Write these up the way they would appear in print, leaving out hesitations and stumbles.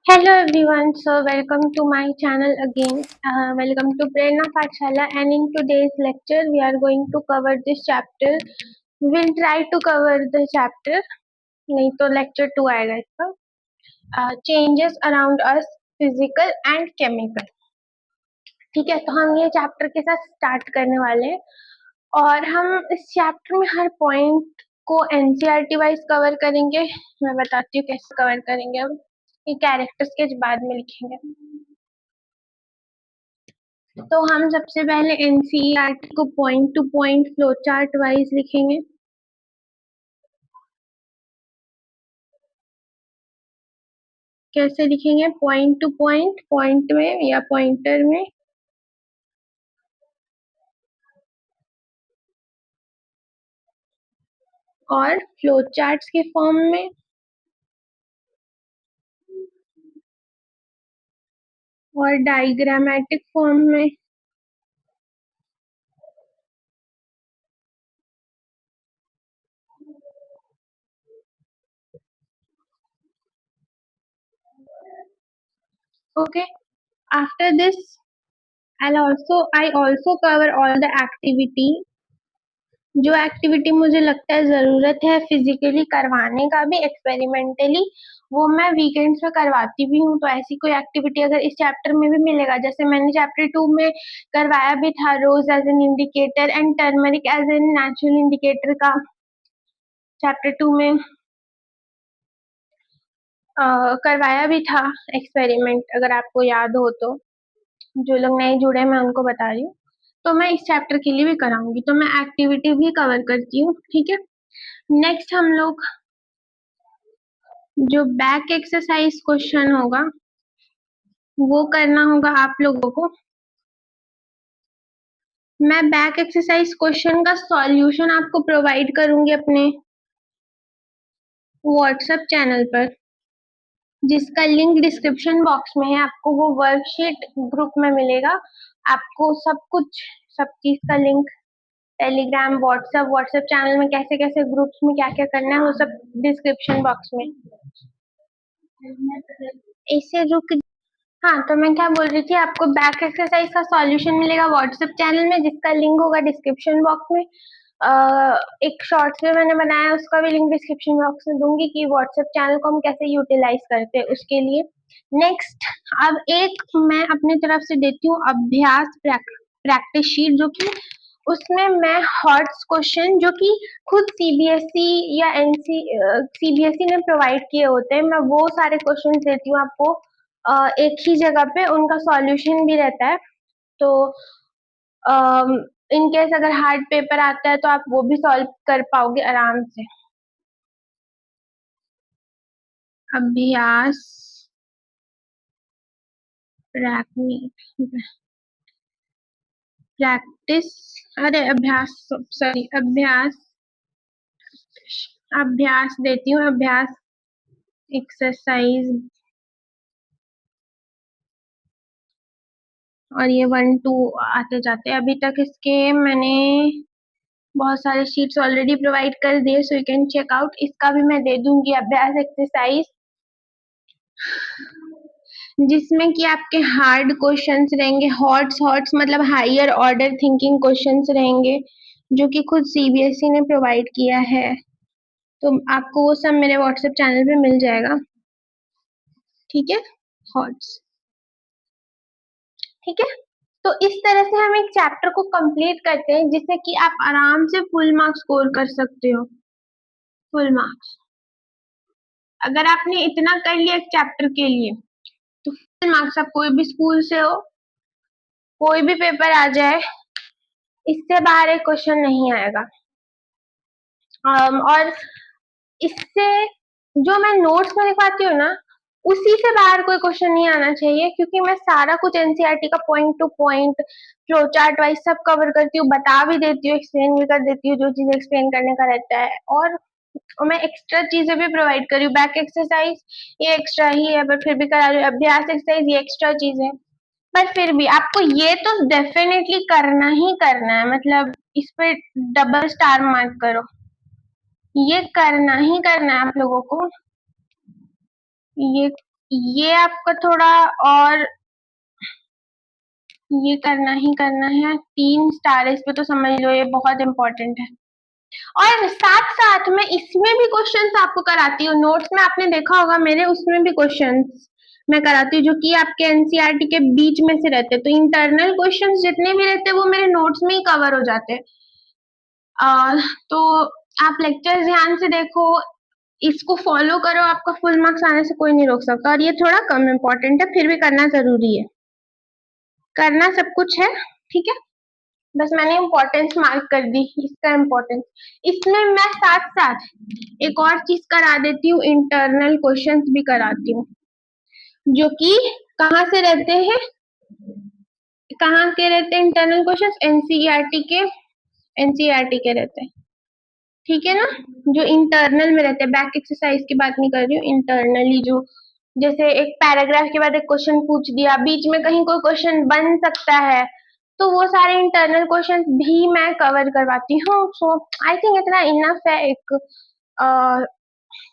Hello everyone, so welcome to my channel again. Welcome to Prerna Pathshala, and in today's lecture we are going to cover this chapter. We will try to cover the chapter, नहीं तो lecture 2 आएगा इसका. Changes around us, physical and chemical. ठीक है, तो हम ये chapter के साथ स्टार्ट करने वाले हैं और हम इस चैप्टर में हर पॉइंट को एनसीईआरटी वाइज कवर करेंगे. मैं बताती हूँ कैसे कवर करेंगे. अब ये कैरेक्टर स्केच बाद में लिखेंगे. तो हम सबसे पहले एनसीईआरटी को point two point flow chart wise लिखेंगे. कैसे लिखेंगे? पॉइंट टू पॉइंट, पॉइंट में या पॉइंटर में, और फ्लो चार्ट्स के फॉर्म में, और डायग्रामेटिक फॉर्म में. Okay, after this I also cover all the activity. जो एक्टिविटी मुझे लगता है ज़रूरत है फिजिकली करवाने का भी एक्सपेरिमेंटली, वो मैं वीकेंड्स में करवाती भी हूँ. तो ऐसी कोई एक्टिविटी अगर इस चैप्टर में भी मिलेगा, जैसे मैंने चैप्टर 2 में करवाया भी था rose as an indicator and turmeric as an natural indicator का, चैप्टर 2 में करवाया भी था एक्सपेरिमेंट, अगर आपको याद हो तो. जो लोग नए जुड़े मैं उनको बता रही हूँ. तो मैं इस चैप्टर के लिए भी कराऊंगी, तो मैं एक्टिविटी भी कवर करती हूँ. ठीक है, नेक्स्ट हम लोग जो बैक एक्सरसाइज क्वेश्चन होगा वो करना होगा आप लोगों को. मैं बैक एक्सरसाइज क्वेश्चन का सॉल्यूशन आपको प्रोवाइड करूंगी अपने व्हाट्सएप चैनल पर, जिसका लिंक डिस्क्रिप्शन बॉक्स में है. आपको वो वर्कशीट ग्रुप में मिलेगा. आपको सब कुछ, सब चीज का लिंक, टेलीग्राम, व्हाट्सएप चैनल में कैसे कैसे ग्रुप्स में क्या क्या करना है वो सब डिस्क्रिप्शन बॉक्स में. ऐसे रुक. हाँ, तो मैं क्या बोल रही थी, आपको बैक एक्सरसाइज का सॉल्यूशन मिलेगा व्हाट्सएप चैनल में, जिसका लिंक होगा डिस्क्रिप्शन बॉक्स में. एक शॉर्ट्स में मैंने बनाया, उसका भी लिंक डिस्क्रिप्शन बॉक्स में दूंगी कि व्हाट्सएप चैनल को हम कैसे यूटिलाइज करते हैं उसके लिए. नेक्स्ट, अब एक मैं अपनी तरफ से देती हूँ अभ्यास प्रैक्टिस शीट, जो कि उसमें मैं हॉट्स क्वेश्चन जो कि खुद सीबीएसई या सीबीएसई ने प्रोवाइड किए होते हैं, मैं वो सारे क्वेश्चन देती हूँ आपको एक ही जगह पे. उनका सॉल्यूशन भी रहता है, तो इन केस अगर हार्ड पेपर आता है तो आप वो भी सॉल्व कर पाओगे आराम से. अभ्यास प्रैक्टिस, अरे अभ्यास, सॉरी, अभ्यास देती हूँ, अभ्यास एक्सरसाइज, और ये 1 2 आते जाते. अभी तक इसके मैंने बहुत सारे शीट्स ऑलरेडी प्रोवाइड कर दिए, so you can check out. इसका भी मैं दे दूंगी अभ्यास एक्सरसाइज, जिसमें कि आपके हार्ड क्वेश्चंस रहेंगे. हॉट्स मतलब हायर ऑर्डर थिंकिंग क्वेश्चंस रहेंगे, जो कि खुद सीबीएसई ने प्रोवाइड किया है. तो आपको वो सब मेरे व्हाट्सएप चैनल पे मिल जाएगा. ठीक है, हॉट्स. ठीक है, तो इस तरह से हम एक चैप्टर को कंप्लीट करते हैं, जिससे कि आप आराम से फुल मार्क्स स्कोर कर सकते हो. फुल मार्क्स अगर आपने इतना कर लिया एक चैप्टर के लिए, तो फुल मार्क्स. आप कोई भी स्कूल से हो, कोई भी पेपर आ जाए, इससे बाहर एक क्वेश्चन नहीं आएगा. और इससे जो मैं नोट्स में लिखवाती हूँ ना, उसी से बाहर कोई क्वेश्चन नहीं आना चाहिए, क्योंकि मैं सारा कुछ एनसीईआरटी का point two point flow chart wise सब कवर करती हूँ, बता भी देती हूँ, एक्सप्लेन भी कर देती हूँ जो चीज एक्सप्लेन करने का रहता है। और मैं एक्स्ट्रा चीजें भी प्रोवाइड कर रही हूँ। बैक एक्सरसाइज ये एक्स्ट्रा ही है, पर फिर भी करा रही हूँ। अभ्यास एक्सरसाइज ये एक्स्ट्रा चीज है, पर फिर भी आपको ये तो डेफिनेटली करना ही करना है। मतलब इस पे डबल स्टार मार्क करो, ये करना ही करना है आप लोगों को। ये ये आपका थोड़ा और ये करना ही करना है। 3 स्टार इस पे तो समझ लो, ये बहुत इंपॉर्टेंट है। और साथ साथ मैं इसमें भी क्वेश्चंस आपको कराती हूँ। नोट्स में आपने देखा होगा मेरे, उसमें भी क्वेश्चंस मैं कराती हूँ जो कि आपके एनसीईआरटी के बीच में से रहते हैं। तो इंटरनल क्वेश्चंस जितने भी रहते हैं वो मेरे नोट्स में ही कवर हो जाते हैं। तो आप लेक्चर ध्यान से देखो, इसको फॉलो करो, आपका फुल मार्क्स आने से कोई नहीं रोक सकता। और ये थोड़ा कम इम्पोर्टेंट है, फिर भी करना जरूरी है। करना सब कुछ है, ठीक है। बस मैंने इम्पोर्टेंस मार्क कर दी, इसका इम्पोर्टेंस। इसमें मैं साथ साथ एक और चीज करा देती हूँ, इंटरनल क्वेश्चंस भी कराती हूँ, जो कि कहाँ से रहते हैं, कहाँ के रहते हैं इंटरनल क्वेश्चंस, एनसीईआरटी के रहते हैं, ठीक है ना। जो इंटरनल में रहते हैं, बैक एक्सरसाइज की बात नहीं कर रही हूँ, इंटरनली जो जैसे एक पैराग्राफ के बाद एक क्वेश्चन पूछ दिया, बीच में कहीं कोई क्वेश्चन बन सकता है, तो वो सारे इंटरनल क्वेश्चन भी मैं कवर करवाती हूँ। सो आई थिंक इतना इनफ है एक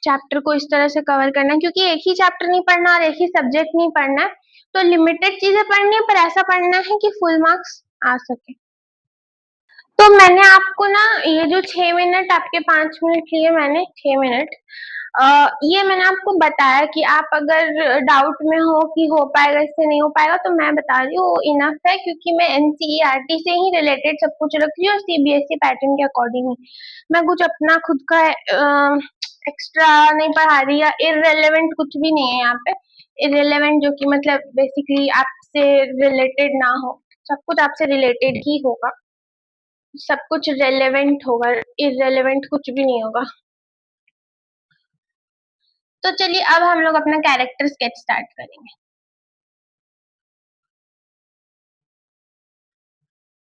चैप्टर को इस तरह से कवर करना, क्योंकि एक ही चैप्टर नहीं पढ़ना और एक ही सब्जेक्ट नहीं पढ़ना है, तो लिमिटेड चीजें पढ़नी है, पर ऐसा पढ़ना है कि फुल मार्क्स आ सके। तो मैंने आपको ना ये जो 6 मिनट आपके 5 मिनट लिए मैंने 6 मिनट, ये मैंने आपको बताया कि आप अगर डाउट में हो कि हो पाएगा इससे नहीं हो पाएगा, तो मैं बता रही हूँ इनफ है, क्योंकि मैं एनसीईआरटी से ही रिलेटेड सब कुछ रख रही हूँ, सीबीएसई पैटर्न के अकॉर्डिंग ही। मैं कुछ अपना खुद का एक्स्ट्रा नहीं पढ़ा रही, या इररेलेवेंट कुछ भी नहीं है यहाँ पे। इररेलेवेंट जो कि मतलब बेसिकली आपसे रिलेटेड ना हो, सब कुछ आपसे रिलेटेड ही होगा, सब कुछ रेलेवेंट होगा, इररेलेवेंट कुछ भी नहीं होगा। तो चलिए अब हम लोग अपना कैरेक्टर स्केच स्टार्ट करेंगे।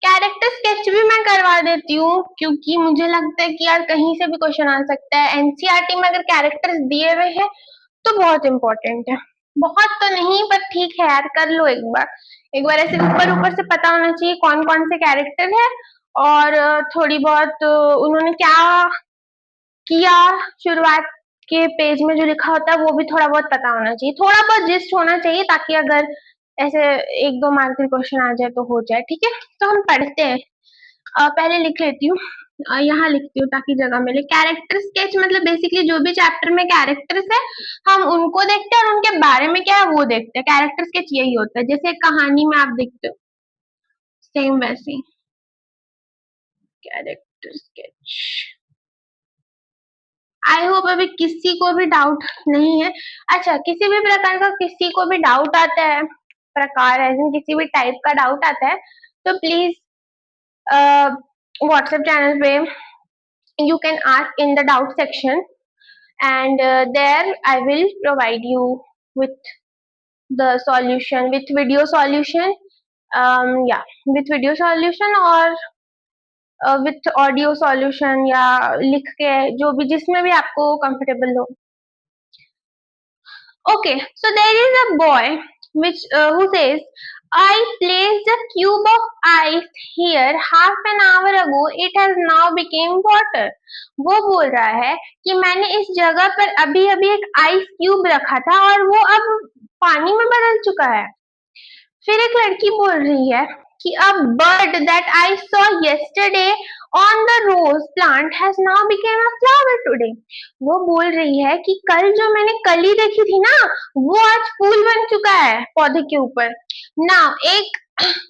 कैरेक्टर स्केच भी मैं करवा देती हूँ, क्योंकि मुझे लगता है कि यार कहीं से भी क्वेश्चन आ सकता है। एनसीईआरटी में अगर कैरेक्टर्स दिए हुए हैं तो बहुत इंपॉर्टेंट है। बहुत तो नहीं, पर ठीक है यार, कर लो एक बार। एक बार ऐसे ऊपर ऊपर से पता होना चाहिए कौन कौन से कैरेक्टर है, और थोड़ी बहुत उन्होंने क्या किया, शुरुआत के पेज में जो लिखा होता है वो भी थोड़ा बहुत पता होना चाहिए, थोड़ा बहुत जिस्ट होना चाहिए, ताकि अगर ऐसे 1-2 मार्क के क्वेश्चन आ जाए तो हो जाए, ठीक है। तो हम पढ़ते हैं। पहले लिख लेती हूँ, यहाँ लिखती हूँ ताकि जगह मिले। कैरेक्टर स्केच मतलब बेसिकली जो भी चैप्टर में कैरेक्टर्स है हम उनको देखते हैं, और उनके बारे में क्या है वो देखते हैं। कैरेक्टर स्केच यही होता है, जैसे कहानी में आप देखते हो, सेम वैसे ही कैरेक्टर स्केच। आई होप अभी किसी को भी डाउट नहीं है। अच्छा, किसी भी प्रकार का किसी को भी डाउट आता है, प्रकार है किसी भी टाइप का डाउट आता है, तो प्लीज व्हाट्सएप चैनल पे you can ask in the doubt section, and there I will provide you with the solution, with video solution, yeah, with video solution, or with audio solution, या लिख के, जो भी जिसमें भी आपको कंफर्टेबल हो। Okay, so there is a boy which who says, I placed a cube of ice here half an hour ago. It has now become water. वो बोल रहा है कि मैंने इस जगह पर अभी अभी एक आइस क्यूब रखा था और वो अब पानी में बदल चुका है। फिर एक लड़की बोल रही है कि a bird that I saw yesterday on the rose plant has now become a flower today. वो बोल रही है कि कल जो मैंने कली देखी थी ना, वो आज फूल बन चुका है पौधे के ऊपर। Now एक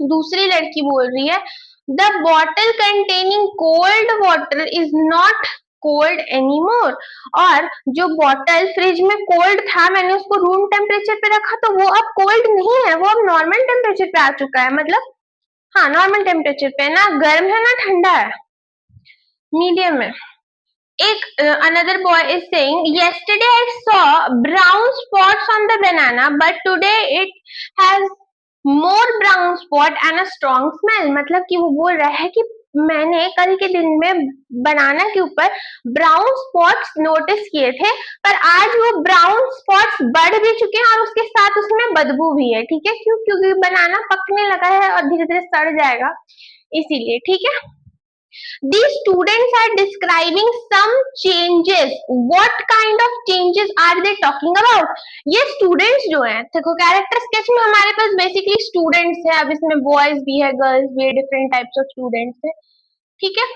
दूसरी लड़की बोल रही है, the bottle containing cold water is not cold anymore. और जो बॉटल फ्रिज में कोल्ड था, मैंने उसको रूम टेम्परेचर पे रखा, तो वो अब कोल्ड नहीं है, वो अब नॉर्मल टेम्परेचर पे आ चुका है। मतलब हाँ, नॉर्मल टेम्परेचर पे, ना गर्म है ना ठंडा है, मीडियम है। एक another boy is saying, yesterday I saw brown spots on the banana, but today it has more brown spot and a strong smell. मतलब कि वो बोल रहा है कि मैंने कल के दिन में बनाना के ऊपर ब्राउन स्पॉट्स नोटिस किए थे, पर आज वो ब्राउन स्पॉट्स बढ़ भी चुके हैं और उसके साथ उसमें बदबू भी है। ठीक है, क्यों? क्योंकि बनाना पकने लगा है और धीरे धीरे सड़ जाएगा, इसीलिए। ठीक है, these students are describing some changes. What kind of changes are they talking about? ये students जो हैं, देखो कैरेक्टर स्केच में हमारे पास बेसिकली स्टूडेंट्स है, अब इसमें बॉयज भी है, गर्ल्स भी है, डिफरेंट टाइप्स ऑफ स्टूडेंट्स है। ठीक है,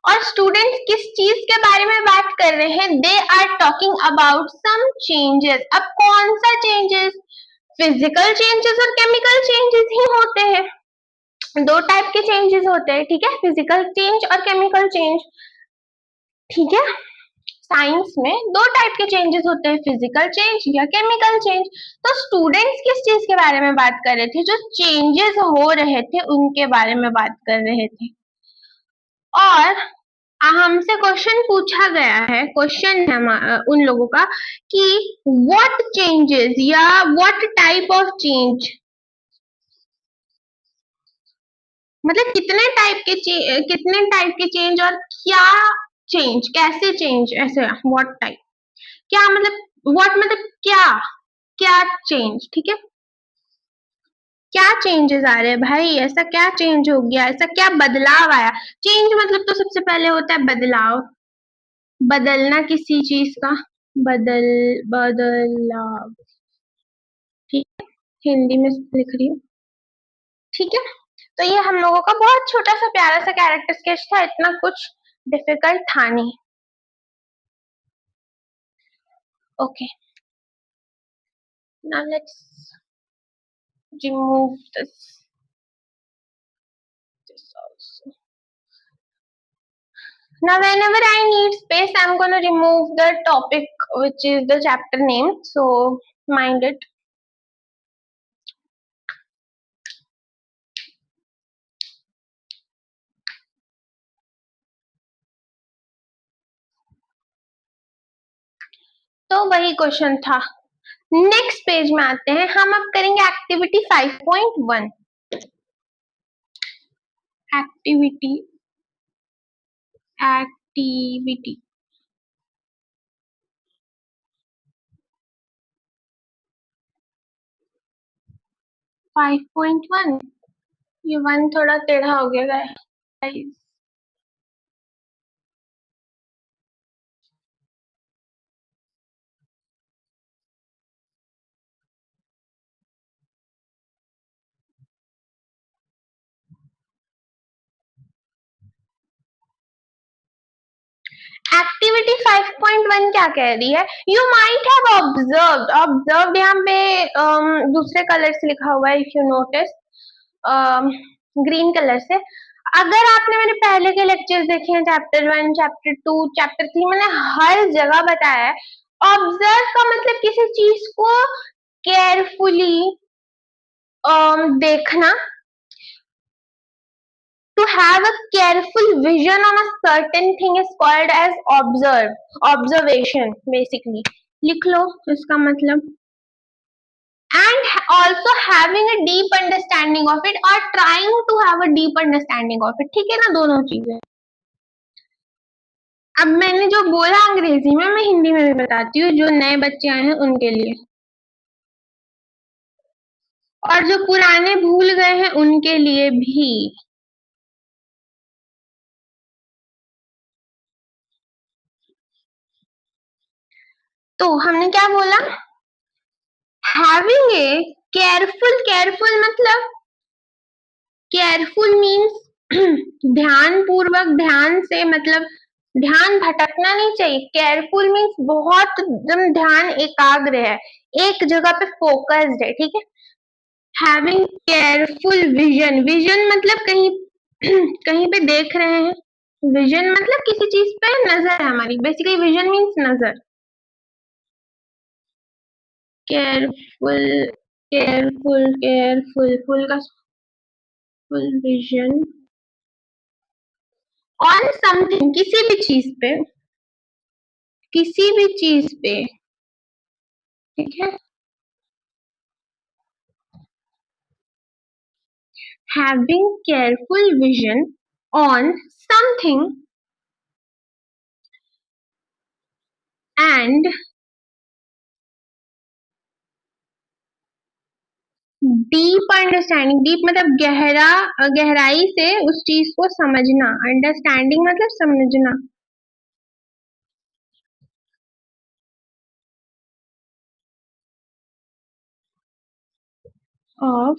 और स्टूडेंट्स किस चीज के बारे में बात कर रहे हैं? They are talking about some changes. अब कौन सा चेंजेस? फिजिकल चेंजेस और केमिकल चेंजेस ही होते हैं। दो टाइप के चेंजेस होते हैं। ठीक है, फिजिकल चेंज और केमिकल चेंज। ठीक है, साइंस में दो टाइप के चेंजेस होते हैं, फिजिकल चेंज या केमिकल चेंज। तो स्टूडेंट्स किस चीज के बारे में बात कर रहे थे? जो चेंजेस हो रहे थे उनके बारे में बात कर रहे थे। और हमसे क्वेश्चन पूछा गया है, क्वेश्चन है उन लोगों का कि व्हाट चेंजेस या व्हाट टाइप ऑफ चेंज, मतलब कितने टाइप के चेंज और क्या चेंज, कैसे चेंज, ऐसे व्हाट टाइप, क्या मतलब व्हाट मतलब क्या, क्या चेंज। ठीक है, क्या चेंजेस आ रहे हैं भाई, ऐसा क्या चेंज हो गया, ऐसा क्या बदलाव आया? चेंज मतलब तो सबसे पहले होता है बदलाव, बदलना किसी चीज का, बदल बदलाव। ठीक है, हिंदी में लिख रही हूँ। ठीक है, तो ये हम लोगों का बहुत छोटा सा प्यारा सा कैरेक्टर स्केच था, इतना कुछ डिफिकल्ट था नहीं। Okay, now let's remove this also. Now whenever I need space, I'm gonna remove the topic which is the chapter name, so mind it. तो वही क्वेश्चन था। नेक्स्ट पेज में आते हैं, हम अब करेंगे एक्टिविटी 5.1। एक्टिविटी एक्टिविटी 5.1, ये 1 थोड़ा टेढ़ा हो गया गाइस। एक्टिविटी 5.1 क्या कह रही है? You might have observed, observed यहाँ पे दूसरे कलर से लिखा हुआ है, if you notice green colour से। अगर आपने मेरे पहले के लेक्चर्स देखे हैं, चैप्टर 1, चैप्टर 2, चैप्टर 3, मैंने हर जगह बताया है ऑब्जर्व का मतलब किसी चीज को केयरफुली देखना, to have a careful vision on a certain thing is called as observation basically। लिख लो इसका मतलब। And also having a deep understanding of it or trying to have a deep understanding of it। ठीक है ना, दोनों चीजें। अब मैंने जो बोला अंग्रेजी में, मैं हिंदी में भी बताती हूँ, जो नए बच्चे आए हैं उनके लिए, और जो पुराने भूल गए हैं उनके लिए भी। तो हमने क्या बोला? हैविंग ए केयरफुल, केयरफुल मतलब केयरफुल मीन्स ध्यान पूर्वक, ध्यान से मतलब ध्यान भटकना नहीं चाहिए। केयरफुल मीन्स बहुत एकदम ध्यान एकाग्र है, एक जगह पे फोकस्ड है। ठीक है, हैविंग केयरफुल विजन, विजन मतलब कहीं कहीं पे देख रहे हैं, विजन मतलब किसी चीज पे नजर है हमारी, बेसिकली विजन मीन्स नजर। केयरफुल केयरफुल केयरफुल, फुल का फुल विजन ऑन समथिंग, किसी भी चीज पे, किसी भी चीज पे, ठीक है, having careful vision on something and deep understanding, deep मतलब गहराई से उस चीज को समझना, अंडरस्टैंडिंग मतलब समझना, ऑफ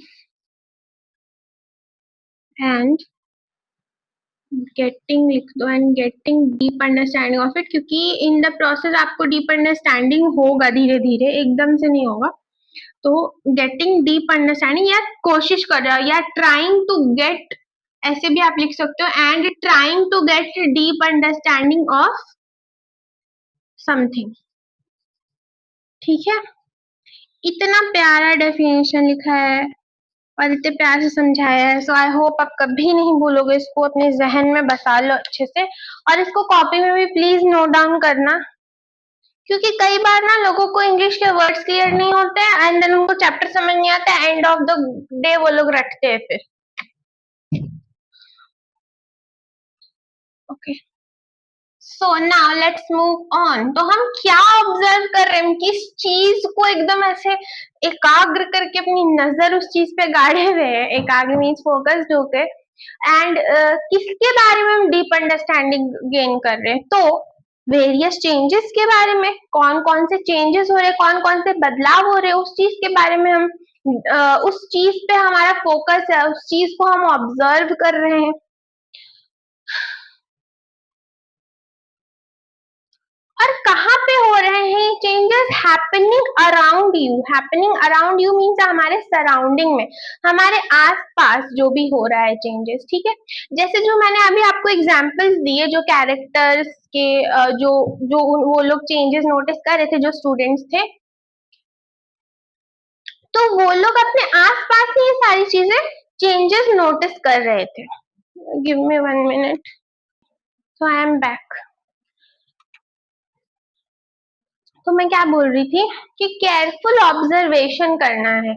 एंड गेटिंग लिख दो, and getting deep understanding of it, क्योंकि इन द प्रोसेस आपको डीप अंडरस्टैंडिंग होगा, धीरे धीरे, एकदम से नहीं होगा। तो गेटिंग डीप अंडरस्टैंडिंग, या कोशिश कर रहा हो, या ट्राइंग टू गेट, ऐसे भी आप लिख सकते हो, and trying to get deep understanding of something, ठीक है। इतना प्यारा डेफिनेशन लिखा है और इतने प्यार से समझाया है, सो आई होप आप कभी नहीं भूलोगे इसको, अपने जहन में बसा लो अच्छे से, और इसको कॉपी में भी प्लीज नोट डाउन करना, क्योंकि कई बार ना लोगों को इंग्लिश के वर्ड्स क्लियर नहीं होते हैं, एंड देन उनको चैप्टर समझ नहीं आता, एंड ऑफ द डे वो लोग रटते हैं फिर। Okay, so now let's move on. तो हम क्या ऑब्जर्व कर रहे हैं, किस चीज को एकदम ऐसे एकाग्र करके अपनी नजर उस चीज पे गाड़े हुए हैं, एकाग्र मीन्स फोकस्ड होके, एंड किसके बारे में हम डीप अंडरस्टैंडिंग गेन कर रहे हैं, तो वेरियस चेंजेस के बारे में, कौन कौन से चेंजेस हो रहे हैं, कौन कौन से बदलाव हो रहे हैं, उस चीज के बारे में हम उस चीज पे हमारा फोकस है, उस चीज को हम ऑब्जर्व कर रहे हैं। और कहाँ पे हो रहे हैं changes, happening around you means हमारे सराउंडिंग में, हमारे आसपास जो भी हो रहा है चेंजेस, ठीक है। जैसे जो मैंने अभी आपको एग्जांपल्स दिए, जो कैरेक्टर्स के जो जो वो लोग चेंजेस नोटिस कर रहे थे, जो स्टूडेंट्स थे, तो वो लोग अपने आसपास ही ये सारी चीजें चेंजेस नोटिस कर रहे थे। Give me 1 minute, so I am back. तो मैं क्या बोल रही थी कि केयरफुल ऑब्जर्वेशन करना है,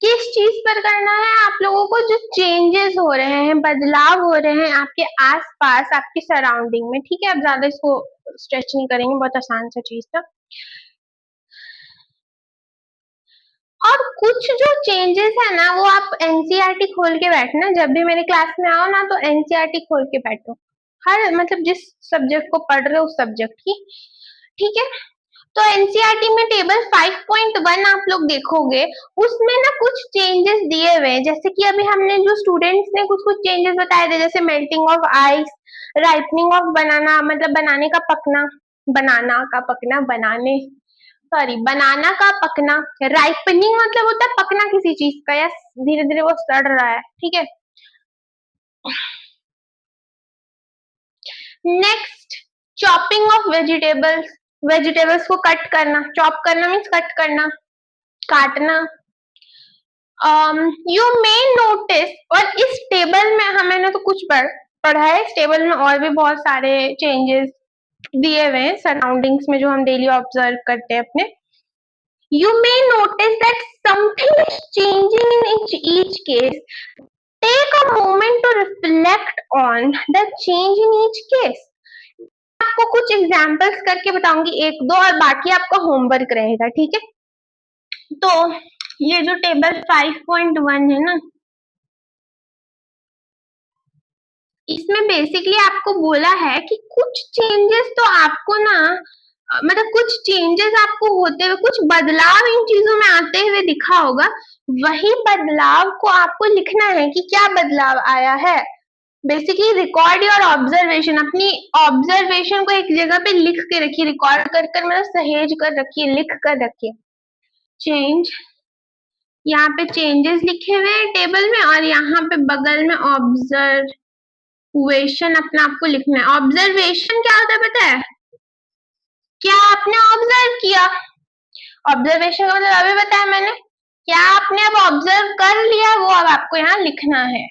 किस चीज पर करना है आप लोगों को, जो चेंजेस हो रहे हैं, बदलाव हो रहे हैं आपके आसपास, आपके सराउंडिंग में, ठीक है। अब ज्यादा इसको स्ट्रेच नहीं करेंगे, बहुत आसान सा चीज था। और कुछ जो चेंजेस है ना, वो आप एनसीईआरटी खोल के बैठना, जब भी मेरे क्लास में आओ ना, तो एनसीईआरटी खोल के बैठो, हर मतलब जिस सब्जेक्ट को पढ़ रहे हो उस सब्जेक्ट की, ठीक है। तो एनसीईआरटी में टेबल 5.1 आप लोग देखोगे, उसमें ना कुछ चेंजेस दिए हुए हैं, जैसे कि अभी हमने जो स्टूडेंट्स ने कुछ कुछ चेंजेस बताए थे, जैसे melting of ice, ripening of बनाना, मतलब बनाने का पकना, बनाना का पकना, बनाने, सॉरी, बनाना का पकना, राइपनिंग मतलब होता है पकना किसी चीज का, या धीरे धीरे वो सड़ रहा है, ठीक है। Next, chopping of vegetables, vegetables को कट करना, चॉप करना मीन्स कट करना, काटना। यू मे नोटिस, और इस टेबल में मैंने तो कुछ पढ़ा है, इस टेबल में और भी बहुत सारे चेंजेस दिए हुए हैं सराउंडिंग्स में, जो हम डेली ऑब्जर्व करते हैं अपने। You may notice that something is changing in each case. Take a moment to reflect on the change in each case. आपको कुछ एग्जाम्पल्स करके बताऊंगी, एक दो, और बाकी आपका होमवर्क रहेगा, ठीक है। तो ये जो टेबल 5.1 है ना, इसमें बेसिकली आपको बोला है कि कुछ चेंजेस तो आपको ना, मतलब कुछ चेंजेस आपको होते हुए, कुछ बदलाव इन चीजों में आते हुए दिखा होगा, वही बदलाव को आपको लिखना है कि क्या बदलाव आया है। बेसिकली रिकॉर्ड योर ऑब्जर्वेशन, अपनी ऑब्जर्वेशन को एक जगह पे लिख के रखिए, रिकॉर्ड कर कर मतलब सहेज कर रखिए, लिख कर रखिए। चेंज, यहाँ पे चेंजेस लिखे हुए हैं टेबल में, और यहाँ पे बगल में ऑब्जर्वेशन अपना आपको लिखना है। ऑब्जर्वेशन क्या होता है पता है, क्या आपने ऑब्जर्व किया, ऑब्जर्वेशन का मतलब अभी बताया मैंने, क्या आपने अब ऑब्जर्व कर लिया, वो अब आपको यहाँ लिखना है।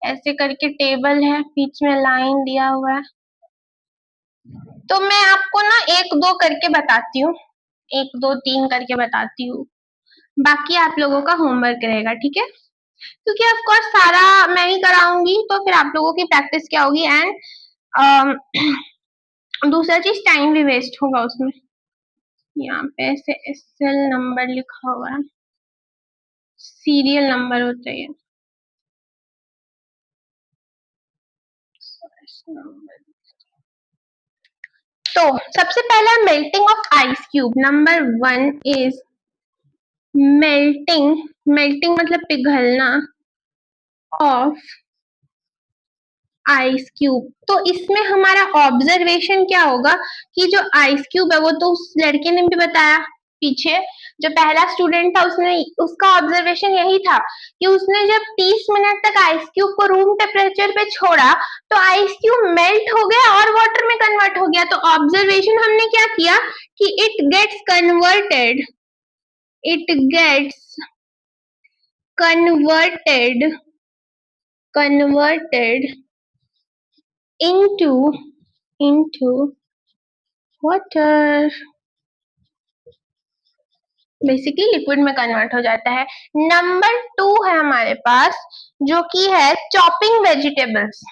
ऐसे करके टेबल है, बीच में लाइन दिया हुआ है, तो मैं आपको ना एक दो करके बताती हूँ, एक दो तीन करके बताती हूँ, बाकी आप लोगों का होमवर्क रहेगा, ठीक है? क्योंकि ऑफ कोर्स सारा मैं ही कराऊंगी, तो फिर आप लोगों की प्रैक्टिस क्या होगी, एंड दूसरा चीज टाइम भी वेस्ट होगा उसमें। यहाँ पे ऐसे एसएल नंबर लिखा हुआ है, सीरियल नंबर होता है ये। तो सबसे पहला melting of ice cube. Number 1 is melting, melting मतलब पिघलना, ऑफ आइस क्यूब। तो इसमें हमारा ऑब्जर्वेशन क्या होगा कि जो आइस क्यूब है, वो तो उस लड़के ने भी बताया पीछे, जो पहला स्टूडेंट था उसने, उसका ऑब्जर्वेशन यही था कि उसने जब 30 मिनट तक आइस क्यूब को रूम टेम्परेचर पे छोड़ा तो आइस क्यूब मेल्ट हो गया और वाटर में कन्वर्ट हो गया। तो ऑब्जर्वेशन हमने क्या किया कि it gets converted, it gets converted, converted into water, basically liquid में कन्वर्ट हो जाता है। नंबर 2 है हमारे पास, जो कि है चॉपिंग वेजिटेबल्स,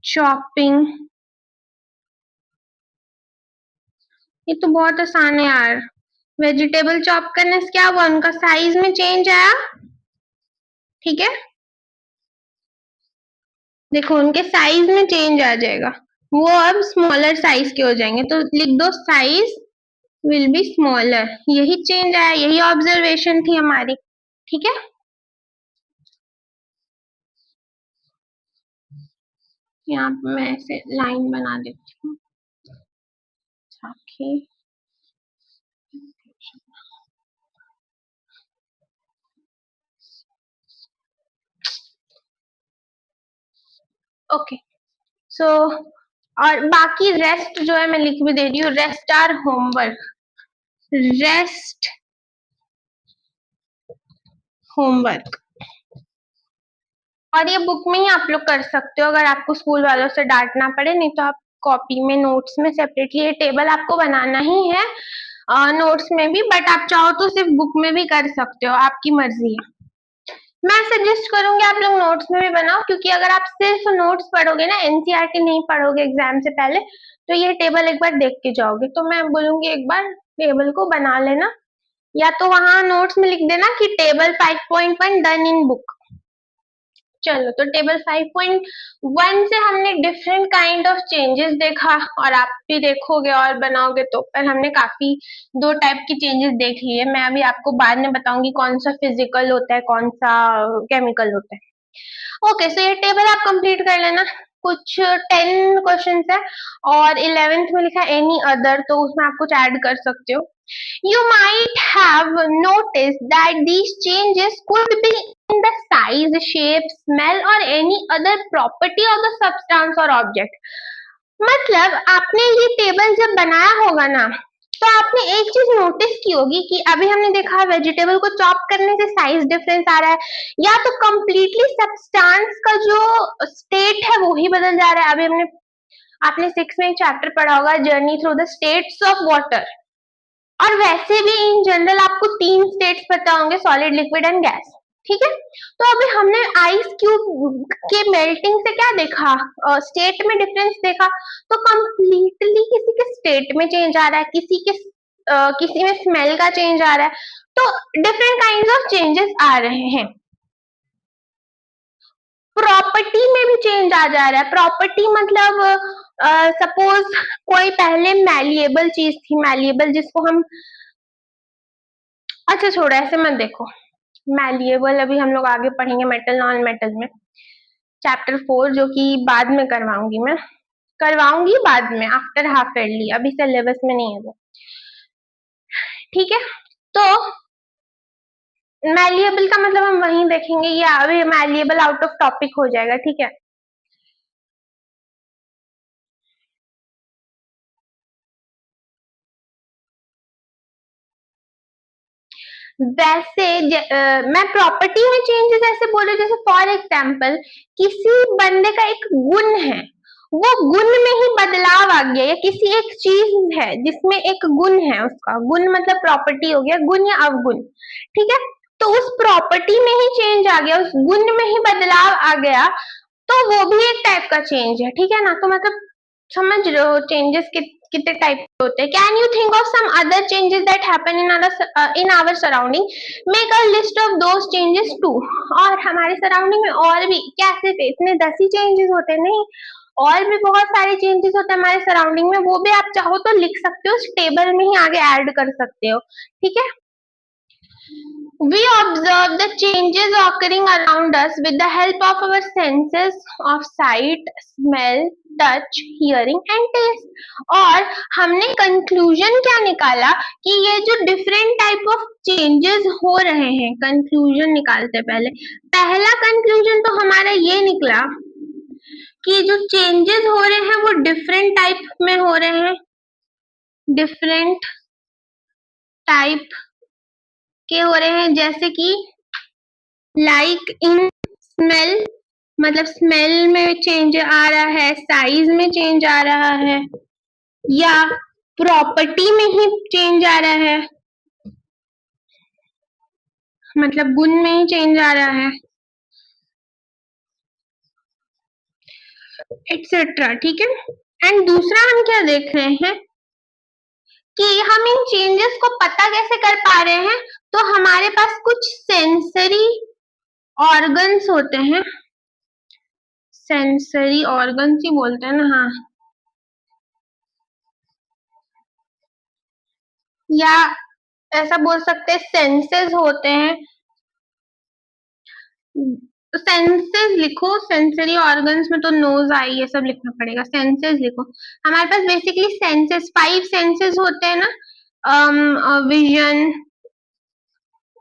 चॉपिंग। ये तो बहुत आसान है यार, वेजिटेबल चॉप करने से क्या हुआ, उनका साइज में चेंज आया, ठीक है? देखो उनके साइज में चेंज आ जाएगा, वो अब स्मॉलर साइज के हो जाएंगे, तो लिख दो साइज विल बी स्मॉलर, यही चेंज आया, यही ऑब्जर्वेशन थी हमारी, ठीक है? यहाँ पे मैं ऐसे लाइन बना देती हूँ ताकि ओके। सो और बाकी रेस्ट जो है मैं लिख भी दे रही हूँ, rest are homework, rest homework. और ये बुक में ही आप लोग कर सकते हो अगर आपको स्कूल वालों से डांटना पड़े, नहीं तो आप कॉपी में नोट्स में सेपरेटली ये टेबल आपको बनाना ही है, नोट्स में भी, बट आप चाहो तो सिर्फ बुक में भी कर सकते हो, आपकी मर्जी है। मैं सजेस्ट करूंगी आप लोग नोट्स में भी बनाओ, क्योंकि अगर आप सिर्फ नोट्स पढ़ोगे ना, एनसीईआरटी नहीं पढ़ोगे एग्जाम से पहले, तो ये टेबल एक बार देख के जाओगे। तो मैं बोलूंगी एक बार टेबल को बना लेना, या तो वहां नोट्स में लिख देना कि टेबल 5.1 डन इन बुक। चलो, तो टेबल 5.1 से हमने डिफरेंट काइंड ऑफ चेंजेस देखा, और आप भी देखोगे और बनाओगे तो पर हमने काफी दो टाइप की चेंजेस देख लिए। मैं अभी आपको बाद में बताऊंगी कौन सा फिजिकल होता है, कौन सा केमिकल होता है। ओके, सो ये टेबल आप कंप्लीट कर लेना। कुछ 10 क्वेश्चन है, और 11th में लिखा है एनी अदर, तो उसमें आप कुछ ऐड कर सकते हो। You might have noticed that these changes could be in the size, shape, smell or any other property of the substance or object. मतलब आपने ये टेबल जब बनाया होगा ना, तो आपने एक चीज नोटिस की होगी कि अभी हमने देखा वेजिटेबल को चॉप करने से साइज डिफरेंस आ रहा है, या तो कंप्लीटली सब्सटेंस का जो स्टेट है वो ही बदल जा रहा है। अभी हमने, आपने 6 में एक चैप्टर पढ़ा होगा, journey through the states of water, और वैसे भी इन जनरल आपको 3 स्टेट्स पता होंगे, सॉलिड, लिक्विड एंड गैस, ठीक है? तो अभी हमने आइस क्यूब के मेल्टिंग से क्या देखा, स्टेट में डिफरेंस देखा, तो कंप्लीटली किसी के स्टेट में चेंज आ रहा है, किसी में स्मेल का चेंज आ रहा है, तो डिफरेंट काइंड ऑफ चेंजेस आ रहे हैं। प्रॉपर्टी में भी चेंज आ जा रहा है। प्रॉपर्टी मतलब सपोज कोई पहले मैलिएबल चीज थी, मैलिएबल जिसको हम, अच्छा छोड़ो ऐसे मत देखो, मैलिएबल अभी हम लोग आगे पढ़ेंगे मेटल नॉन मेटल में, चैप्टर 4, जो कि बाद में करवाऊंगी बाद में आफ्टर हाफ ईयरली, अभी सिलेबस में नहीं है वो, ठीक है? तो मैलिएबल का मतलब हम वहीं देखेंगे, या अभी मैलिएबल आउट ऑफ टॉपिक हो जाएगा, ठीक है? वैसे मैं प्रॉपर्टी में चेंजेस ऐसे बोले, जैसे फॉर एग्जाम्पल किसी बंदे का एक गुण है, वो गुण में ही बदलाव आ गया या किसी एक चीज है जिसमें एक गुण है, उसका गुण मतलब प्रॉपर्टी हो गया, गुण या अवगुण, ठीक है, तो उस प्रॉपर्टी में ही चेंज आ गया, उस गुण में ही बदलाव आ गया, तो वो भी एक टाइप का चेंज है, ठीक है ना। तो मतलब समझ रहे हो चेंजेस कितने टाइप के होते हैं। Can you think of some other changes that happen in our surrounding, make a list of those changes too. और हमारे सराउंडिंग में और भी क्या सिर्फ इतने 10 ही चेंजेस होते हैं, नहीं, और भी बहुत सारे चेंजेस होते हैं हमारे सराउंडिंग में, वो भी आप चाहो तो लिख सकते हो, उस टेबल में ही आगे ऐड कर सकते हो, ठीक है। We observe the changes occurring around us with the help of our senses of sight, smell, touch, hearing and taste. और हमने कंक्लूजन क्या निकाला कि ये जो डिफरेंट टाइप ऑफ चेंजेस हो रहे हैं, कंक्लूजन निकालते पहला कंक्लूजन तो हमारा ये निकला कि जो चेंजेस हो रहे हैं वो डिफरेंट टाइप में हो रहे हैं, डिफरेंट टाइप के हो रहे हैं, जैसे कि लाइक इन स्मेल, मतलब स्मेल में चेंज आ रहा है, साइज में चेंज आ रहा है, या प्रॉपर्टी में ही चेंज आ रहा है, मतलब गुण में ही चेंज आ रहा है, एक्सेट्रा, ठीक है। एंड दूसरा हम क्या देख रहे हैं कि हम इन चेंजेस को पता कैसे कर पा रहे हैं, तो हमारे पास कुछ सेंसरी ऑर्गन्स होते हैं, सेंसरी ऑर्गन्स ही बोलते हैं ना, हाँ, या ऐसा बोल सकते हैं सेंसेस होते हैं, सेंसेस लिखो, सेंसरी ऑर्गन्स में तो नोज आई ये सब लिखना पड़ेगा, सेंसेस लिखो। हमारे पास बेसिकली सेंसेस 5 सेंसेस होते हैं ना, विजन,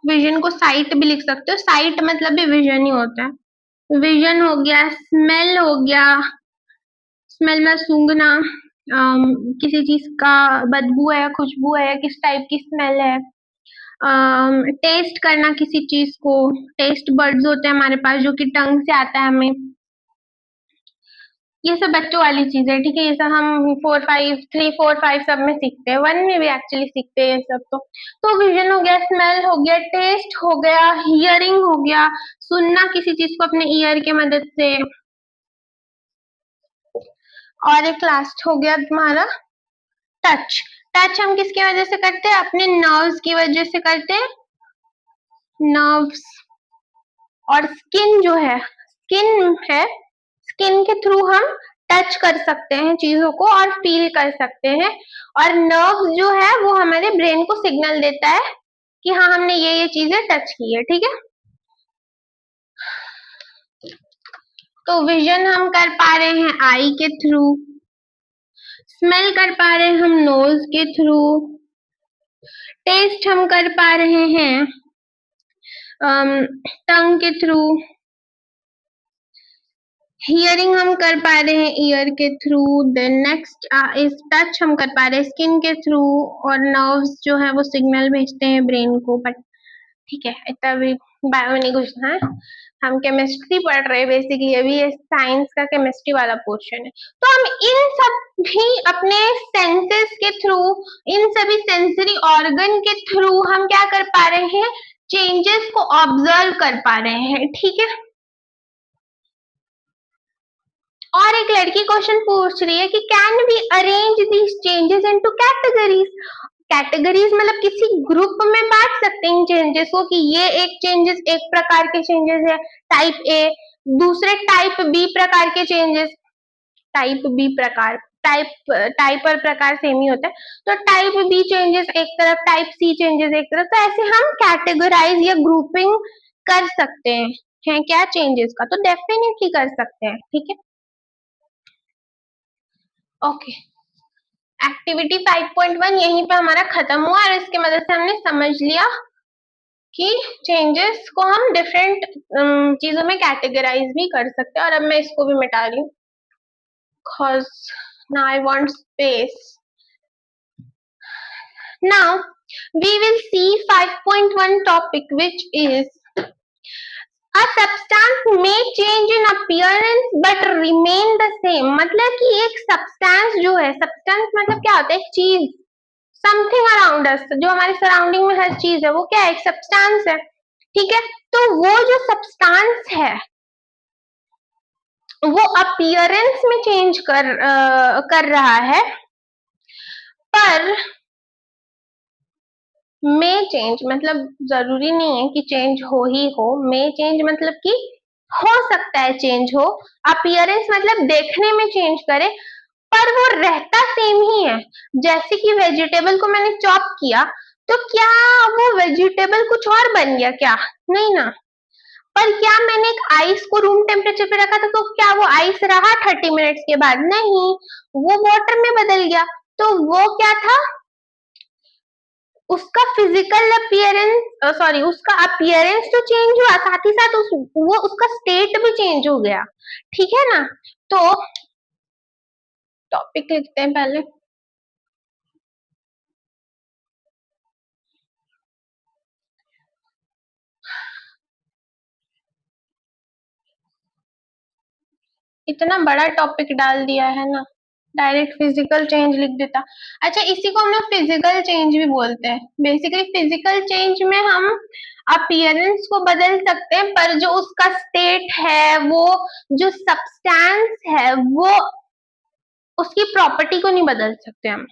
विजन को साइट भी लिख सकते हो, साइट मतलब भी विजन ही होता है, विजन हो गया, स्मेल हो गया, स्मेल में सूंघना, किसी चीज का बदबू है, खुशबू है, किस टाइप की स्मेल है, टेस्ट करना किसी चीज को, टेस्ट बर्ड्स होते हैं हमारे पास जो कि टंग से आता है हमें, ये सब बच्चों वाली चीज है, ठीक है, ये सब हम 4 5 सब में सीखते हैं, 1 में भी एक्चुअली सीखते हैं ये सब। तो विजन हो गया, स्मेल हो गया, टेस्ट हो गया, हियरिंग हो गया, सुनना किसी चीज को अपने ईयर के मदद से, और एक लास्ट हो गया तुम्हारा टच। टच हम किसकी वजह से करते हैं, अपने नर्व्स की वजह से करते हैं, नर्व्स। और स्किन जो है, स्किन है, स्किन के थ्रू हम टच कर सकते हैं चीजों को और फील कर सकते हैं, और नर्व जो है वो हमारे ब्रेन को सिग्नल देता है कि हाँ हमने ये चीजें टच की है, ठीक है। तो विजन हम कर पा रहे हैं आई के थ्रू, स्मेल कर पा रहे हैं हम नोज के थ्रू, टेस्ट हम कर पा रहे हैं टंग के थ्रू, हियरिंग हम कर पा रहे हैं ईयर के थ्रू, देन नेक्स्ट इस टच हम कर पा रहे हैं स्किन के थ्रू, और नर्व्स जो है वो सिग्नल भेजते हैं ब्रेन को, बट ठीक है इतना भी बायो नहीं घुसना है, हम केमिस्ट्री पढ़ रहे हैं बेसिकली, अभी ये साइंस का केमिस्ट्री वाला पोर्शन है। तो हम इन सब भी अपने सेंसेस के थ्रू, इन सभी सेंसरी ऑर्गन के थ्रू हम क्या कर पा रहे हैं, चेंजेस को ऑब्जर्व कर पा रहे हैं, ठीक है। और एक लड़की क्वेश्चन पूछ रही है कि can we arrange these changes into categories, categories मतलब किसी ग्रुप में बांट सकते हैं इन चेंजेस को कि ये एक चेंजेस एक प्रकार के चेंजेस है टाइप ए, दूसरे टाइप बी प्रकार के चेंजेस, टाइप बी प्रकार, टाइप और प्रकार सेम ही होता है, तो टाइप बी चेंजेस एक तरफ, टाइप सी चेंजेस एक तरफ, तो ऐसे हम कैटेगराइज या ग्रुपिंग कर सकते हैं क्या चेंजेस का, तो डेफिनेटली कर सकते हैं, ठीक है। ओके, एक्टिविटी 5.1 यहीं पे हमारा खत्म हुआ, और इसके मदद से हमने समझ लिया कि चेंजेस को हम डिफरेंट चीजों में कैटेगराइज भी कर सकते हैं, और अब मैं इसको भी मिटा रही हूँ cause now I want space. Now we will see 5.1 topic which is A substance may change in appearance but remain the same. मतलब कि एक substance जो है, substance मतलब क्या होता है, एक चीज, समथिंग अराउंड अस, जो हमारे सराउंडिंग में हर चीज है वो क्या है, एक सब्सटेंस है, ठीक है। तो वो जो सब्सटेंस है वो अपीयरेंस में चेंज कर रहा है, पर मे चेंज मतलब जरूरी नहीं है कि चेंज हो ही हो, मे चेंज मतलब कि हो सकता है चेंज हो, अपीयरेंस मतलब देखने में चेंज करे, पर वो रहता सेम ही है। जैसे कि वेजिटेबल को मैंने चॉप किया तो क्या वो वेजिटेबल कुछ और बन गया क्या, नहीं ना। पर क्या मैंने एक आइस को रूम टेम्परेचर पे रखा था तो क्या वो आइस रहा 30 मिनट्स के बाद, नहीं, वो वाटर में बदल गया। तो वो क्या था, उसका फिजिकल अपीयरेंस, सॉरी उसका अपीयरेंस तो चेंज हुआ, साथ ही साथ वो उसका स्टेट भी चेंज हो गया, ठीक है ना। तो टॉपिक लिखते हैं पहले। इतना बड़ा टॉपिक डाल दिया है ना, डायरेक्ट फिजिकल चेंज लिख देता। अच्छा, इसी को हम लोग फिजिकल चेंज भी बोलते हैं। बेसिकली फिजिकल चेंज में हम अपीयरेंस को बदल सकते हैं, पर जो उसका स्टेट है, वो जो सब्सटेंस है, वो उसकी प्रॉपर्टी को नहीं बदल सकते हम।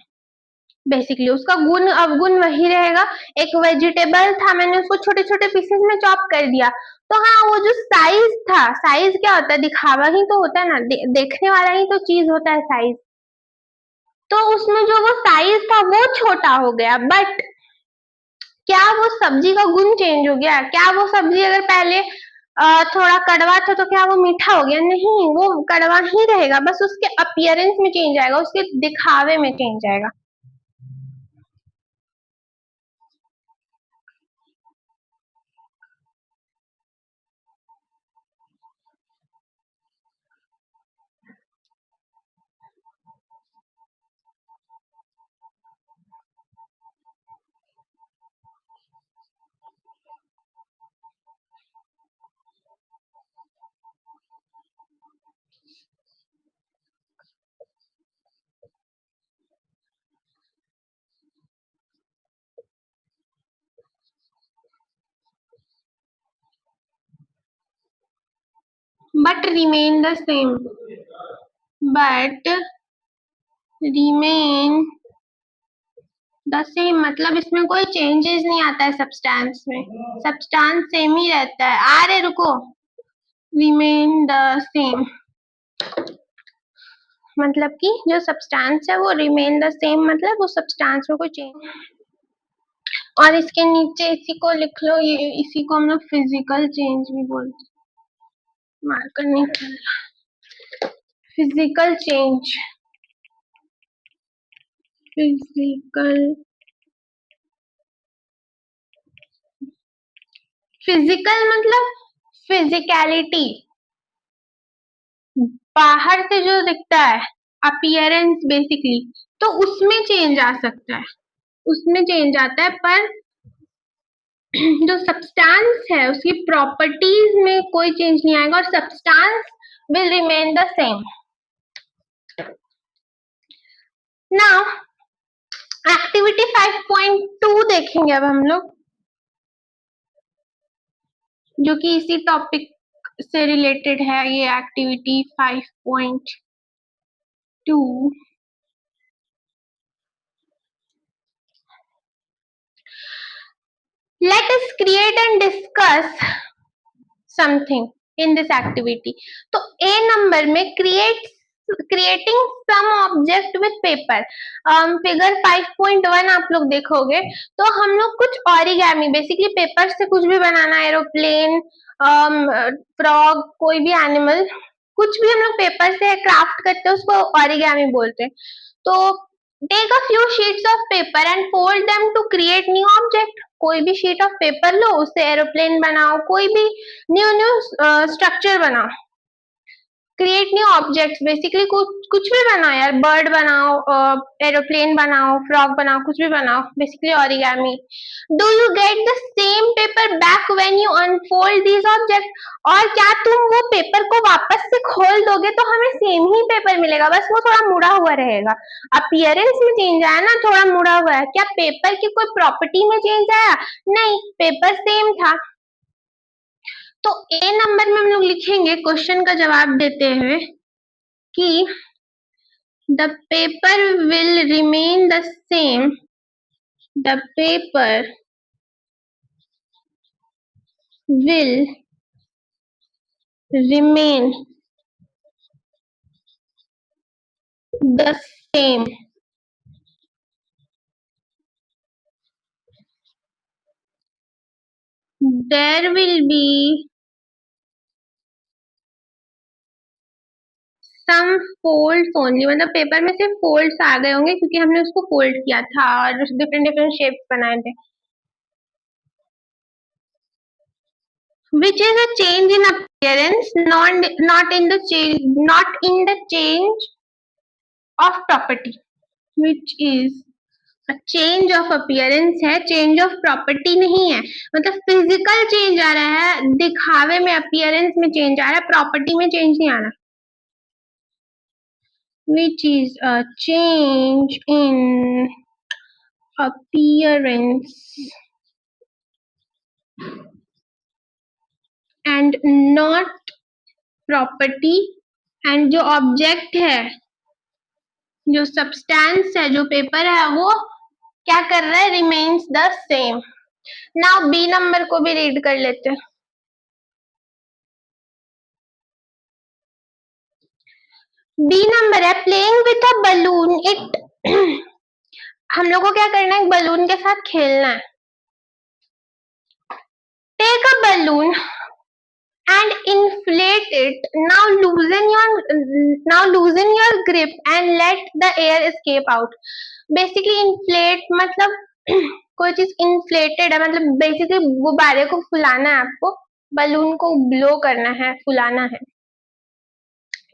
बेसिकली उसका गुण अवगुण वही रहेगा। एक वेजिटेबल था, मैंने उसको छोटे छोटे पीसेस में चॉप कर दिया, तो हाँ वो जो साइज था, साइज क्या होता है, दिखावा ही तो होता है ना, देखने वाला ही तो चीज होता है साइज। तो उसमें जो वो साइज था वो छोटा हो गया, बट क्या वो सब्जी का गुण चेंज हो गया, क्या वो सब्जी अगर पहले थोड़ा कड़वा था तो क्या वो मीठा हो गया, नहीं, वो कड़वा ही रहेगा, बस उसके अपीयरेंस में चेंज आएगा, उसके दिखावे में चेंज आएगा। But remain the same, but remain the same मतलब इसमें कोई चेंजेस नहीं आता है सब्सटेंस में, सब्सटेंस सेम ही रहता है। आ रहे रुको, रिमेन द सेम मतलब कि जो सब्सटेंस है वो रिमेन द सेम, मतलब वो सब्सटेंस में कोई चेंज। और इसके नीचे इसी को लिख लो, ये इसी को हम लोग फिजिकल चेंज भी बोलते हैं। मार्कर नहीं चल रहा, फिजिकल चेंज, फिजिकल, फिजिकल मतलब फिजिकलिटी, बाहर से जो दिखता है, अपीयरेंस बेसिकली, तो उसमें चेंज आ सकता है, उसमें चेंज आता है, पर जो सब्सटेंस है उसकी प्रॉपर्टीज में कोई चेंज नहीं आएगा, और substance will remain the same. Now activity 5.2 देखेंगे अब हम लोग, जो कि इसी टॉपिक से रिलेटेड है। ये activity 5.2, let us create and discuss something in this activity। तो A नंबर में creating some object with paper, figure 5.1 आप लोग देखोगे तो हम लोग कुछ ऑरिगेमी, बेसिकली पेपर से कुछ भी बनाना, एरोप्लेन, फ्रॉग, कोई भी एनिमल, कुछ भी हम लोग पेपर से क्राफ्ट करते हैं उसको ऑरिगेमी बोलते हैं। तो take a few sheets of paper and fold them to create new object. कोई भी शीट ऑफ पेपर लो, उससे एरोप्लेन बनाओ, कोई भी न्यू न्यू स्ट्रक्चर बनाओ। क्रिएट न्यू ऑब्जेक्ट्स, बेसिकली कुछ भी बनाओ यार, बर्ड बनाओ, एरोप्लेन बनाओ, फ्रॉग बनाओ, कुछ भी बनाओ, basically origami. Do you get the same paper back when you unfold these object? और क्या तुम वो पेपर को वापस से खोल दोगे तो हमें सेम ही पेपर मिलेगा, बस वो थोड़ा मुड़ा हुआ रहेगा। अपीयरेंस में चेंज आया ना, थोड़ा मुड़ा हुआ है। क्या पेपर की कोई प्रॉपर्टी में चेंज आया? नहीं, पेपर सेम था। तो ए नंबर में हम लोग लिखेंगे क्वेश्चन का जवाब देते हुए कि the paper will remain the same, the paper will remain the same. There will be some folds only, मतलब पेपर में सिर्फ फोल्ड्स आ गए होंगे क्योंकि हमने उसको फोल्ड किया था और डिफरेंट डिफरेंट शेप्स बनाए थे। Which is a change in appearance, not in the change of property. Which is a change of appearance है, change of property नहीं है। मतलब फिजिकल चेंज आ रहा है, दिखावे में अपीयरेंस में चेंज आ रहा है, प्रॉपर्टी में चेंज नहीं आ रहा। Which is a change in appearance and not property, and जो ऑब्जेक्ट है, जो सब्सटेंस है, जो पेपर है, वो क्या कर रहा है? Remains the same. Now B number को भी रीड कर लेते हैं। बी नंबर है playing with a balloon it हम लोग को क्या करना है? बलून के साथ खेलना है। Take a balloon and inflate it. Now loosen your grip and let the air escape out. Basically inflate मतलब कोई चीज inflated है, मतलब बेसिकली गुब्बारे को फुलाना है आपको, बलून को ब्लो करना है, फुलाना है,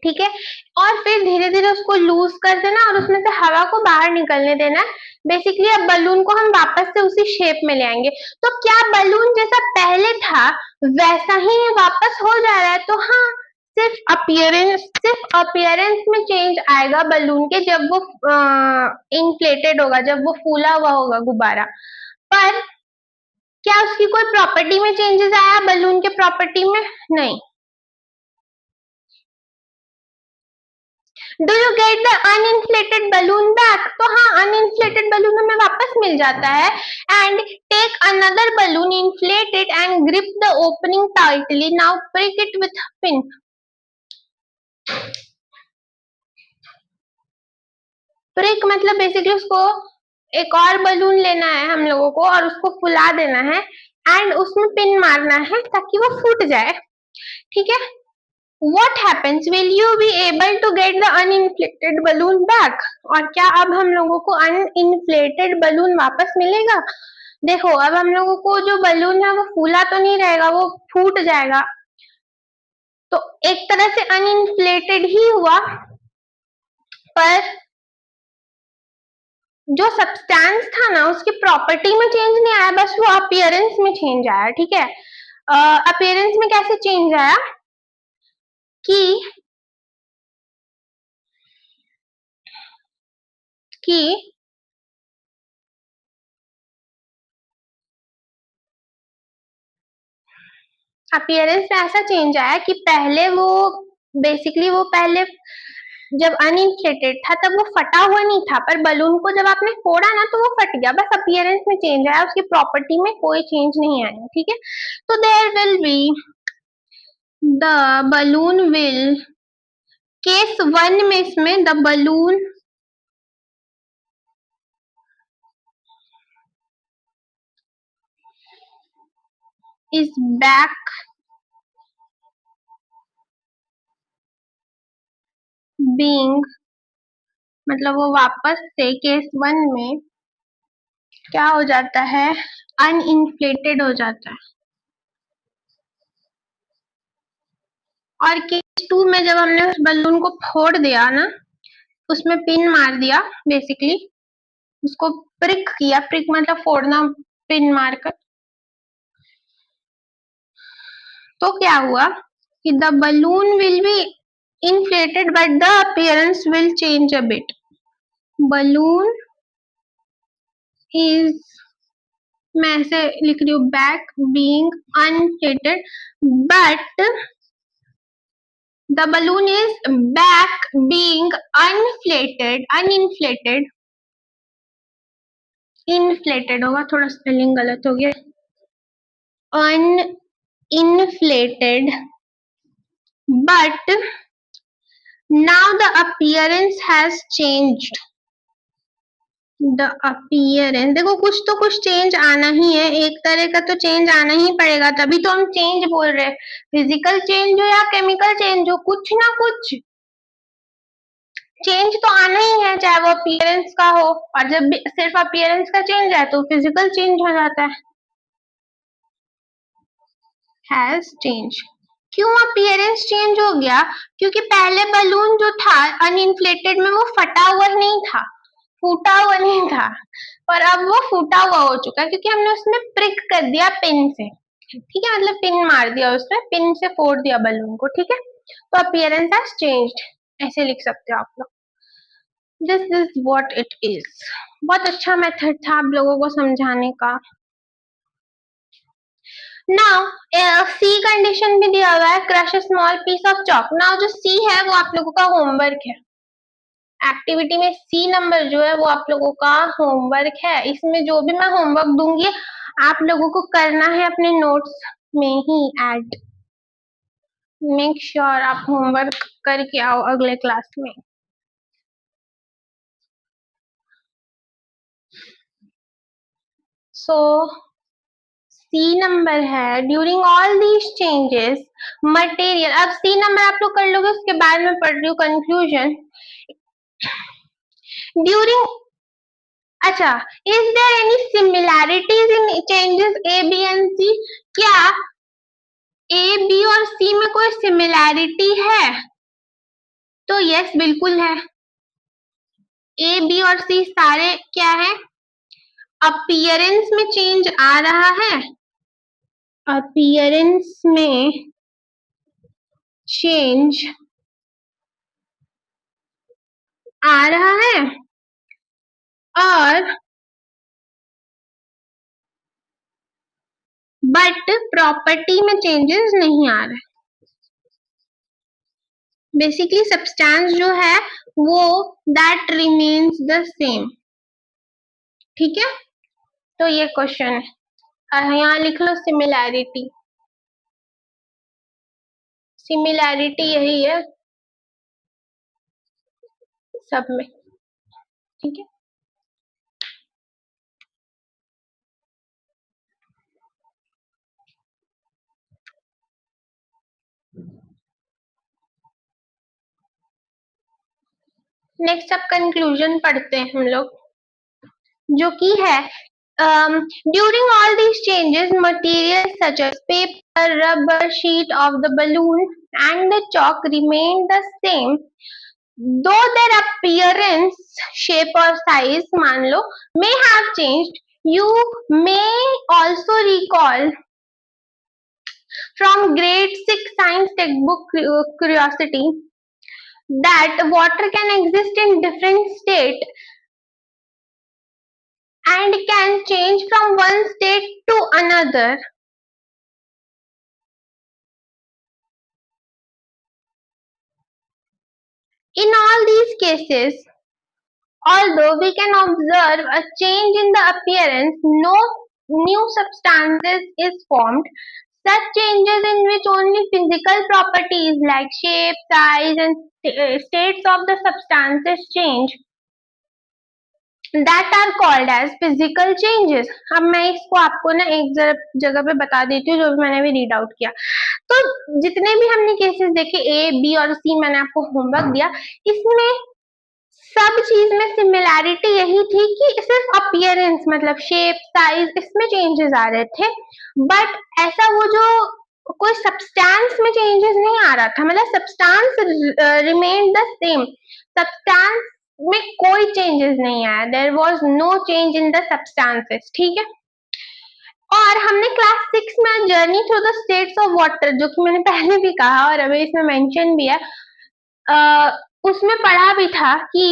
ठीक है। और फिर धीरे धीरे उसको लूज कर देना और उसमें से हवा को बाहर निकलने देना है। बेसिकली अब बलून को हम वापस से उसी शेप में ले आएंगे। तो क्या बलून जैसा पहले था वैसा ही वापस हो जा रहा है? तो हाँ, सिर्फ अपीयरेंस में चेंज आएगा बलून के जब वो इन्फ्लेटेड होगा, जब वो फूला हुआ होगा गुब्बारा। पर क्या उसकी कोई प्रॉपर्टी में चेंजेस आया बलून के प्रॉपर्टी में? नहीं। Do you get the uninflated balloon back? तो हाँ, अनइंफ्लेटेड बलून हमें वापस मिल जाता है। And take another balloon, inflate it and grip the opening tightly, now prick it with pin. Prick मतलब बेसिकली उसको एक और बलून लेना है हम लोगों को और उसको फुला देना है एंड उसमें पिन मारना है ताकि वो फूट जाए, ठीक है। What happens? Will you be able to get the uninflated balloon back? और क्या अब हम लोगों को uninflated balloon वापस मिलेगा? देखो अब हम लोगों को जो बलून है वो फूला तो नहीं रहेगा, वो फूट जाएगा, तो एक तरह से uninflated ही हुआ, पर जो सब्सटेंस था ना उसकी प्रॉपर्टी में चेंज नहीं आया, बस वो अपीयरेंस में चेंज आया, ठीक है। अपीयरेंस में कैसे चेंज आया कि अपीयरेंस में ऐसा चेंज आया कि पहले वो बेसिकली वो पहले जब अनइन्फ्लेटेड था तब वो फटा हुआ नहीं था, पर बलून को जब आपने फोड़ा ना तो वो फट गया, बस अपीयरेंस में चेंज आया, उसकी प्रॉपर्टी में कोई चेंज नहीं आया, ठीक है। तो there will be the balloon will, case 1 में इसमें the balloon is back being, मतलब वो वापस से केस 1 में क्या हो जाता है? अनइन्फ्लेटेड हो जाता है। और 2 में जब हमने उस बलून को फोड़ दिया ना, उसमें पिन मार दिया, बेसिकली उसको प्रिक किया, प्रिक मतलब फोड़ना पिन मारकर, तो क्या हुआ कि the balloon will be inflated but the appearance will change a bit. Balloon is, मैं ऐसे लिख रही हूँ, back being uninflated but the balloon is back being uninflated inflated होगा, थोड़ा स्पेलिंग गलत हो गया, uninflated but now the appearance has changed. The appearance, देखो कुछ तो कुछ चेंज आना ही है, एक तरह का तो चेंज आना ही पड़ेगा, तभी तो हम चेंज बोल रहे हैं। फिजिकल चेंज हो या केमिकल चेंज हो, कुछ ना कुछ चेंज तो आना ही है, चाहे वो अपीयरेंस का हो, और जब भी सिर्फ अपीयरेंस का चेंज है तो फिजिकल चेंज हो जाता है। हैज चेंज, क्यों अपीयरेंस चेंज हो गया? क्योंकि पहले बलून जो था अनइन्फ्लेटेड में वो फटा हुआ नहीं था, फूटा हुआ नहीं था, और अब वो फूटा हुआ हो चुका है क्योंकि हमने उसमें प्रिक कर दिया पिन से, ठीक है, मतलब पिन मार दिया उसमें, पिन से फोड़ दिया बलून को, ठीक है, तो अपीयरेंस हैज चेंज्ड, ऐसे लिख सकते हो आप लोग। This is what it is. बहुत अच्छा मेथड था आप लोगों को समझाने का। नाउ सी कंडीशन भी दिया हुआ है, crush small piece of chalk. Now जो सी है वो आप लोगों का होमवर्क है, एक्टिविटी में सी नंबर जो है वो आप लोगों का होमवर्क है। इसमें जो भी मैं होमवर्क दूंगी आप लोगों को करना है अपने नोट्स में ही ऐड। मेक श्योर आप होमवर्क करके आओ अगले क्लास में। सो सी नंबर है, during all these changes material. अब सी नंबर आप लोग कर लोगे, उसके बाद में पढ़ रही हूँ कंक्लूजन। ड्यूरिंग, अच्छा, is there any similarities in changes A B and C? क्या ए बी और सी में कोई सिमिलैरिटी है? तो यस बिल्कुल है, ए बी और सी सारे क्या है, अपीयरेंस में चेंज आ रहा है, अपीयरेंस में चेंज आ रहा है, और बट प्रॉपर्टी में चेंजेस नहीं आ रहे। बेसिकली सब्सटेंस जो है वो दैट रिमेन्स द सेम, ठीक है। तो ये क्वेश्चन है, यहाँ लिख लो सिमिलैरिटी, सिमिलैरिटी यही है सब में, ठीक है। नेक्स्ट अब कंक्लूजन पढ़ते हैं हम लोग, जो की है during all these changes materials such as paper, rubber, sheet of the balloon and the chalk remain the same though their appearance, shape or size मान लो may have changed. You may also recall from grade 6 science textbook curiosity that water can exist in different state and can change from one state to another. In all these cases, although we can observe a change in the appearance, no new substances is formed. Such changes in which only physical properties like shape, size and states of the substances change, that are called as physical changes. अब मैं इसको आपको ना एक जगह पे बता देती हूँ जो भी मैंने भी रीड आउट किया। तो जितने भी हमने केसेस देखे ए बी और सी, मैंने आपको होमवर्क दिया, इसमें सब चीज में सिमिलैरिटी यही थी कि सिर्फ अपीयरेंस मतलब शेप साइज इसमें चेंजेस आ रहे थे, बट ऐसा वो जो कोई सब्सटेंस में चेंजेस नहीं आ रहा था, मतलब substance remain the same, substance में कोई चेंजेस नहीं आया, there was no change in the substances, ठीक है। और हमने क्लास 6 में journey through the states of water, जो कि मैंने पहले भी कहा और अभी इसमें मेंशन भी है, उसमें पढ़ा भी था कि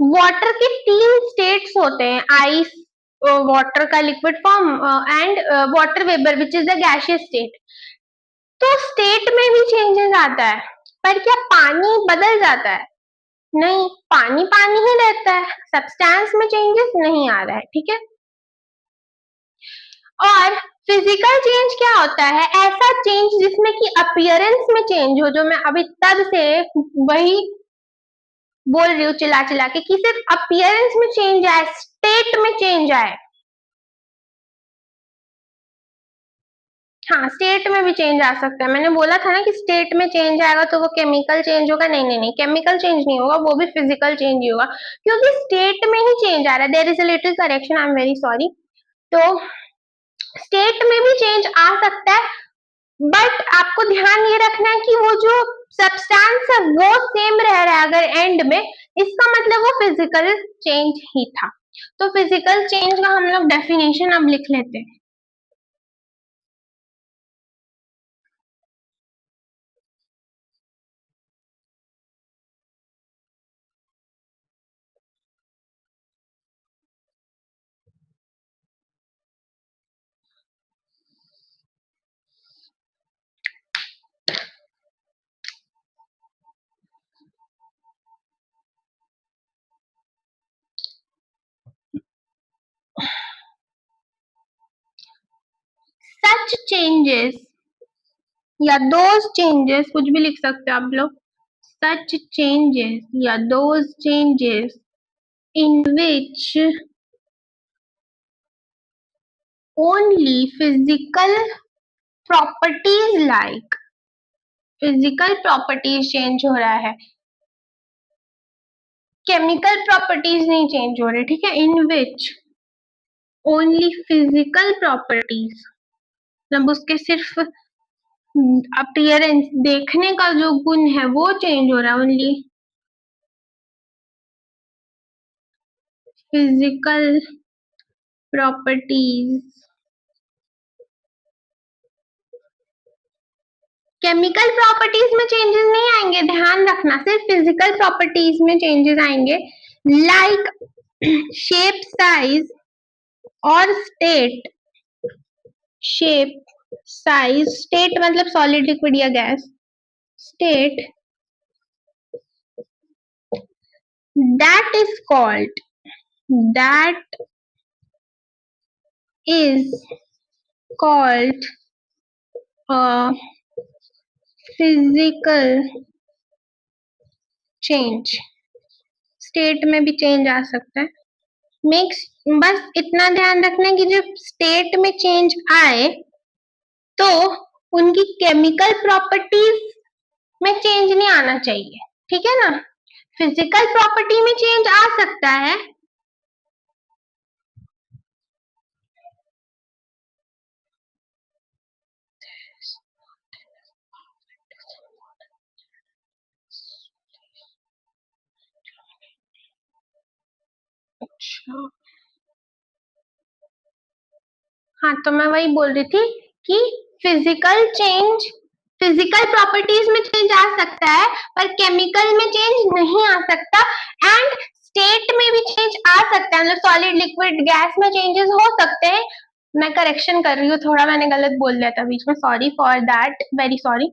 वाटर के 3 स्टेट्स होते हैं, आइस, वाटर का liquid form, and water vapour which is the gaseous state. तो स्टेट में भी चेंजेस आता है, पर क्या पानी बदल जाता है? नहीं, पानी पानी ही रहता है, सब्सटेंस में चेंजेस नहीं आ रहा है, ठीक है। और फिजिकल चेंज क्या होता है? ऐसा चेंज जिसमें कि अपीयरेंस में चेंज हो, जो मैं अभी तब से वही बोल रही हूँ चिल्ला चिल्ला के कि सिर्फ अपीयरेंस में चेंज आए, स्टेट में चेंज आए। हाँ, स्टेट में भी चेंज आ सकता है, मैंने बोला था ना कि स्टेट में चेंज आएगा तो वो केमिकल चेंज होगा, नहीं नहीं नहीं, केमिकल चेंज नहीं होगा, वो भी फिजिकल चेंज ही होगा, क्योंकि स्टेट में ही चेंज आ रहा है। There is a little correction, I am very sorry. तो स्टेट में भी चेंज आ सकता है, बट आपको ध्यान ये रखना है कि वो जो सब्सटेंस है वो सेम रह रहा है अगर एंड में, इसका मतलब वो फिजिकल चेंज ही था। तो फिजिकल चेंज का हम लोग डेफिनेशन अब लिख लेते हैं। सच चेंजेस या दोज चेंजेस, कुछ भी लिख सकते हो आप लोग, सच चेंजेस या those changes in which only physical properties like physical properties change हो रहा है, केमिकल प्रॉपर्टीज नहीं चेंज हो रहे, ठीक है। इन विच ओनली फिजिकल प्रॉपर्टीज, मतलब उसके सिर्फ अपीयरेंस, देखने का जो गुण है वो चेंज हो रहा है, only physical properties. Chemical properties में चेंजेस नहीं आएंगे, ध्यान रखना, सिर्फ फिजिकल प्रॉपर्टीज में चेंजेस आएंगे, लाइक शेप, साइज और स्टेट। शेप, साइज, स्टेट मतलब सॉलिड, लिक्विड या gas, state that is called, that is called a physical change। State में भी चेंज आ सकता है, मिक्स, बस इतना ध्यान रखना कि जब स्टेट में चेंज आए तो उनकी केमिकल प्रॉपर्टीज में चेंज नहीं आना चाहिए, ठीक है ना। फिजिकल प्रॉपर्टी में चेंज आ सकता है, अच्छा हाँ, तो मैं वही बोल रही थी कि फिजिकल चेंज, फिजिकल प्रॉपर्टीज में चेंज आ सकता है पर केमिकल में चेंज नहीं आ सकता, एंड स्टेट में भी चेंज आ सकता है, मतलब सॉलिड, लिक्विड, गैस में चेंजेस हो सकते हैं। मैं करेक्शन कर रही हूँ, थोड़ा मैंने गलत बोल दिया था बीच में, sorry for that, very sorry.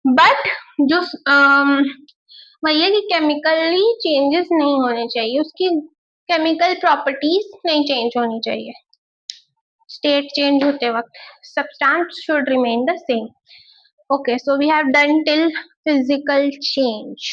But जो वही है कि केमिकली चेंजेस नहीं होने चाहिए, उसकी केमिकल प्रॉपर्टीज नहीं चेंज होनी चाहिए स्टेट चेंज होते वक्त, substance should remain the same. Okay, so we have done till physical change.